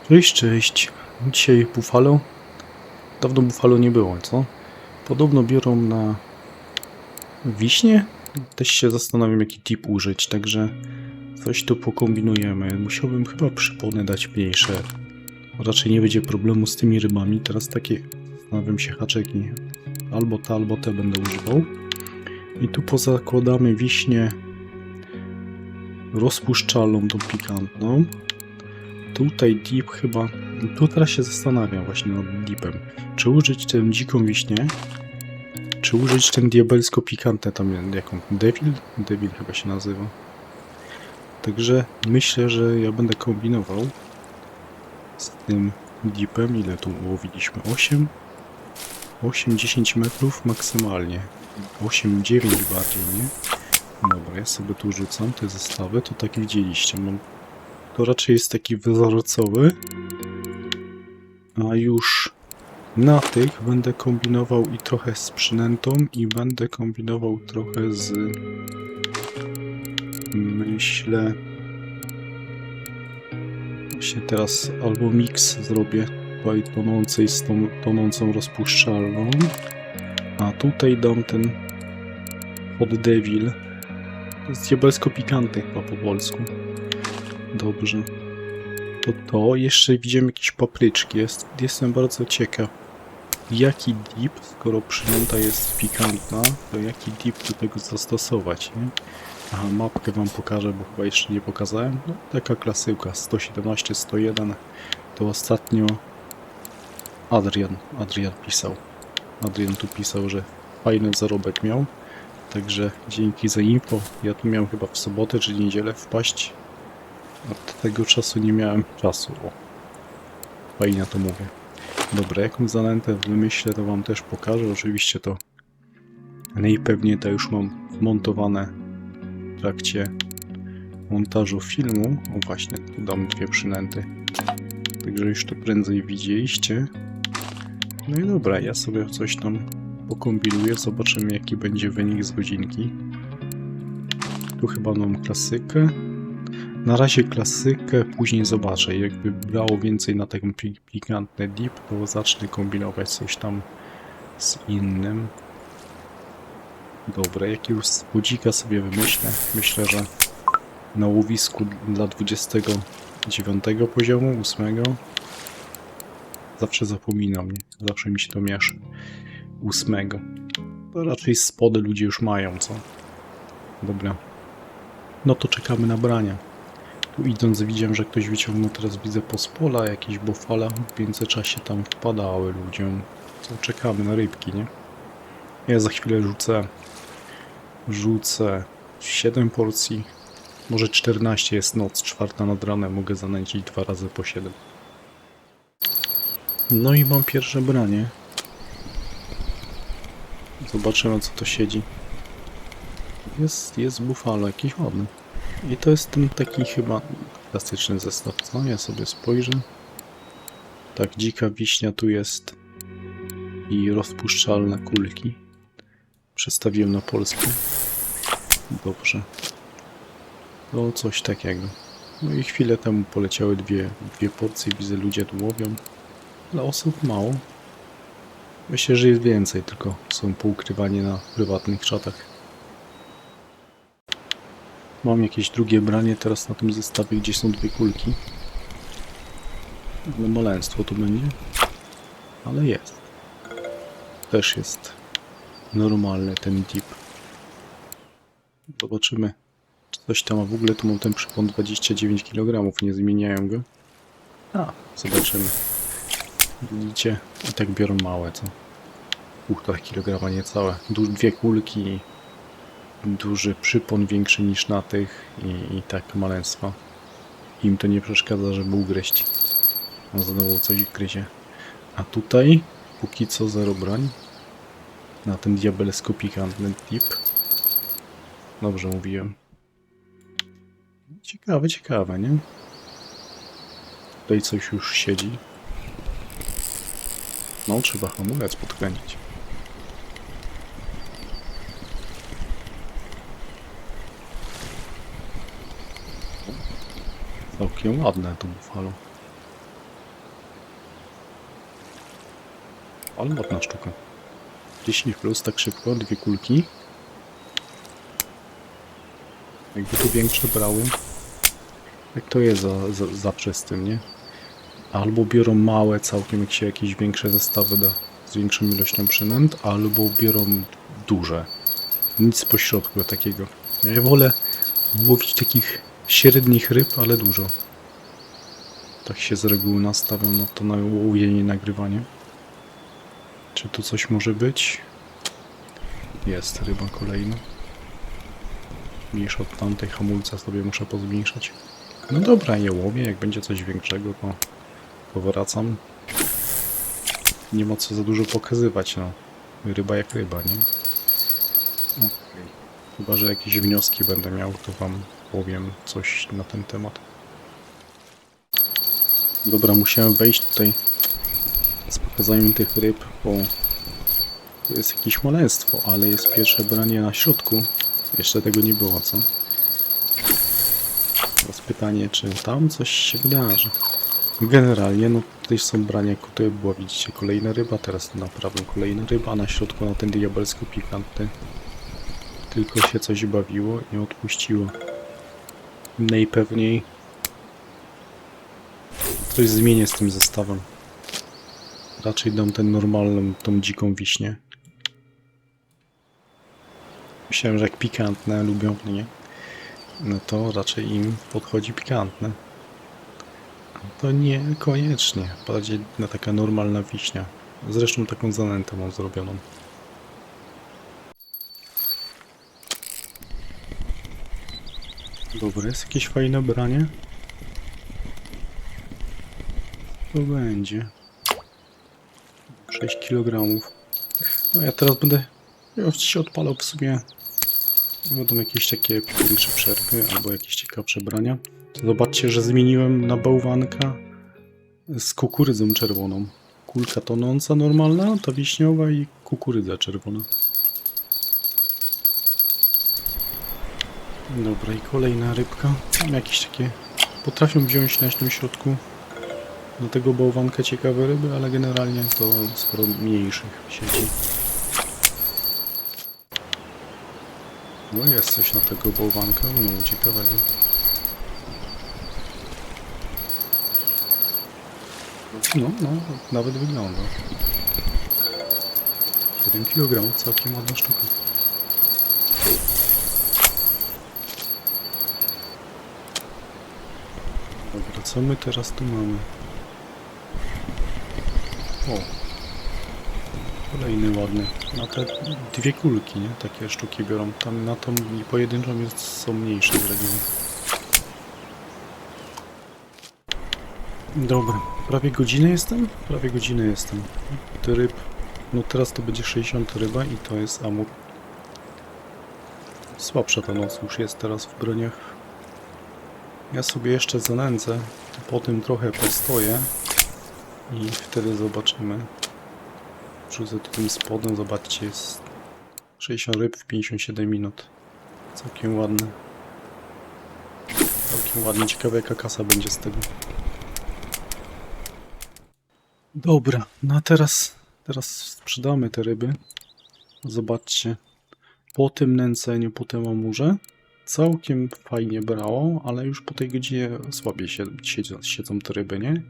Cześć, cześć. Dzisiaj Buffalo. Dawno Buffalo nie było, co? Podobno biorą na wiśnie? Też się zastanawiam, jaki tip użyć, także coś tu pokombinujemy. Musiałbym chyba przypony dać mniejsze. Raczej nie będzie problemu z tymi rybami. Teraz takie, zastanawiam się, haczyki. Albo te będę używał. I tu pozakładamy wiśnię rozpuszczalną, tą pikantną. Tutaj dip chyba... Tu teraz się zastanawiam właśnie nad dipem. Czy użyć tę dziką wiśnię? Czy użyć ten diabelsko pikantę tam jaką? Devil? Devil chyba się nazywa. Także myślę, że ja będę kombinował z tym dipem. Ile tu łowiliśmy? 8? 8-10 metrów maksymalnie. 8-9 bardziej, nie? Dobra, ja sobie tu rzucam te zestawy. To tak widzieliście. To raczej jest taki wzorcowy. A już na tych będę kombinował i trochę z przynętą i będę kombinował trochę z... Myślę... Właśnie teraz albo miks zrobię tutaj tonącej z tą tonącą rozpuszczalną. A tutaj dam ten Hot Devil. To jest diabelsko pikantny chyba po polsku. Dobrze. To jeszcze widziałem jakieś papryczki. Jestem bardzo ciekaw, jaki dip, skoro przynęta jest pikantna, to jaki dip do tego zastosować, nie? Aha, mapkę wam pokażę, bo chyba jeszcze nie pokazałem. No, taka klasyka, 117, 101. To ostatnio Adrian pisał. Adrian tu pisał, że fajny zarobek miał. Także dzięki za info. Ja tu miałem chyba w sobotę czy niedzielę wpaść. Od tego czasu nie miałem czasu. O, fajnie to mówię. Dobra, jaką zanętę wymyślę, to wam też pokażę. Oczywiście to najpewniej to już mam wmontowane w trakcie montażu filmu. O właśnie, tu dam dwie przynęty. Także już to prędzej widzieliście. No i dobra, ja sobie coś tam pokombinuję. Zobaczymy, jaki będzie wynik z godzinki. Tu chyba mam klasykę. Na razie klasykę, później zobaczę. Jakby brało więcej na ten pikantny dip, to zacznę kombinować coś tam z innym. Dobra, jakiegoś spodzika sobie wymyślę. Myślę, że na łowisku dla 29 poziomu, 8. Zawsze zapominam, nie? Zawsze mi się to miesza. 8. To raczej spody ludzie już mają, co? Dobra. No to czekamy na brania. Tu idąc widziałem, że ktoś wyciągnął, teraz widzę pospola, jakieś bofala, w międzyczasie tam wpadały ludziom. Co, czekamy na rybki, nie? Ja za chwilę rzucę 7 porcji, może 14, jest noc, 4 nad ranem, mogę zanęcić 2 razy po 7. No i mam pierwsze branie. Zobaczymy, co to siedzi. Jest bufalo, jakiś ładny. I to jest ten taki chyba klasyczny zestaw, co? Ja sobie spojrzę. Tak, dzika wiśnia tu jest i rozpuszczalne kulki. Przestawiłem na polski. Dobrze. To coś takiego. No i chwilę temu poleciały dwie porcje, widzę, ludzie tu łowią. Ale osób mało. Myślę, że jest więcej, tylko są poukrywani na prywatnych czatach. Mam jakieś drugie branie teraz na tym zestawie, gdzie są dwie kulki. No maleństwo tu będzie. Ale jest. Też jest normalny ten dip. Zobaczymy, czy coś tam, a w ogóle tu mam ten przypon 29 kg, nie zmieniają go. A, zobaczymy. Widzicie, i tak biorą małe, co? 1,5 kg niecałe. Dwie kulki, duży przypon, większy niż na tych i tak maleństwa. Im to nie przeszkadza, żeby ugryźć. On znowu coś gryzie. A tutaj póki co 0 brań. Na ten diabelsko pikantny dip. Dobrze mówiłem. Ciekawe, nie? Tutaj coś już siedzi. No, trzeba hamulec podkręcić. Całkiem ładne to bufalo. Ale ładna sztuka. 10 plus, tak szybko, 2 kulki. Jakby tu większe brały. Jak to jest zawsze z tym, nie? Albo biorą małe całkiem, jak się jakieś większe zestawy da z większą ilością przynęt, albo biorą duże. Nic pośrodku takiego. Ja wolę łowić takich średnich ryb, ale dużo. Tak się z reguły nastawiam na to łowienie i nagrywanie. Czy tu coś może być? Jest ryba kolejna. Mniejsza od tamtej, hamulca sobie muszę pozmniejszać. No dobra, je łowię. Jak będzie coś większego, to powracam. Nie ma co za dużo pokazywać, no. Ryba jak ryba, nie? Okay. Chyba że jakieś wnioski będę miał, to wam powiem coś na ten temat. Dobra, musiałem wejść tutaj z pokazaniem tych ryb, bo to jest jakieś maleństwo, ale jest pierwsze branie na środku. Jeszcze tego nie było, co? Teraz pytanie, czy tam coś się wydarzy. Generalnie, no tutaj są brania, tutaj była, widzicie, kolejna ryba, teraz na prawym kolejna ryba, a na środku na ten diabelsko pikantny. Tylko się coś bawiło i odpuściło. Najpewniej coś zmienię z tym zestawem. Raczej dam ten normalną, tą dziką wiśnię. Myślałem, że jak pikantne lubią, nie? No to raczej im podchodzi pikantne. To nie koniecznie. Bardziej na taka normalna wiśnia. Zresztą taką zanętę mam zrobioną. Dobre, jest jakieś fajne branie? To będzie. 6 kg. No ja teraz będę się odpalał w sumie. Będą jakieś takie większe przerwy albo jakieś ciekawsze brania. Zobaczcie, że zmieniłem na bałwanka z kukurydzą czerwoną. Kulka tonąca normalna, ta wiśniowa i kukurydza czerwona. Dobra, i kolejna rybka. Tam jakieś takie... Potrafią wziąć na tym środku do tego bałwanka ciekawe ryby, ale generalnie to sporo mniejszych sieci. No jest coś na tego bałwanka, no ciekawego. No, nawet wygląda. 7 kg, całkiem ładna sztuka. Dobra, co my teraz tu mamy? O! Kolejny ładny. Na te 2 kulki, nie? Takie sztuki biorą. Tam na tą pojedynczą są mniejsze z reguły. Dobra, prawie godzinę jestem? Prawie godzinę jestem. Te ryb... No teraz to będzie 60 ryba i to jest amur. Słabsza ta noc już jest teraz w broniach. Ja sobie jeszcze zanędzę, potem trochę postoję i wtedy zobaczymy. Wrzucę tu tym spodem, zobaczcie, jest 60 ryb w 57 minut. Całkiem ładne. Całkiem ładnie, ciekawe jaka kasa będzie z tego. Dobra, no a teraz sprzedamy te ryby. Zobaczcie, po tym nęceniu, po tym amurze całkiem fajnie brało, ale już po tej godzinie słabiej siedzą te ryby, nie?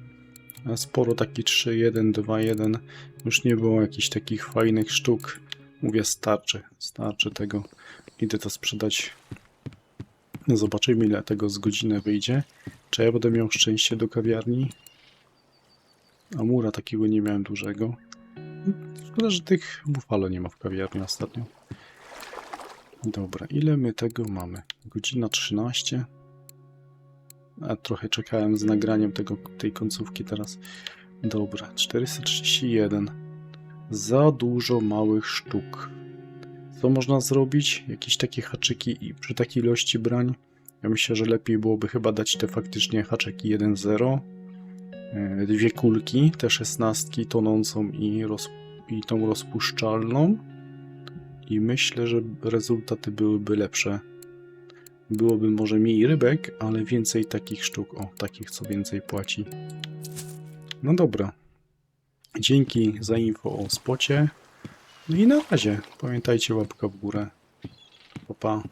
Sporo takich 3, 1, 2, 1. Już nie było jakichś takich fajnych sztuk. Mówię, starczy tego. Idę to sprzedać. Zobaczymy, ile tego z godzinę wyjdzie. Czy ja będę miał szczęście do kawiarni? Amura takiego nie miałem dużego. Szkoda, że tych bufalo nie ma w kawiarni ostatnio. Dobra, ile my tego mamy? Godzina 13. A trochę czekałem z nagraniem tej końcówki teraz. Dobra, 431. Za dużo małych sztuk. Co można zrobić? Jakieś takie haczyki i przy takiej ilości brań. Ja myślę, że lepiej byłoby chyba dać te faktycznie haczyki 1-0. 2 kulki, te 16 tonącą i tą rozpuszczalną. I myślę, że rezultaty byłyby lepsze. Byłoby może mniej rybek, ale więcej takich sztuk. O, takich co więcej płaci. No dobra. Dzięki za info o spocie. No i na razie. Pamiętajcie, łapka w górę. Pa, pa.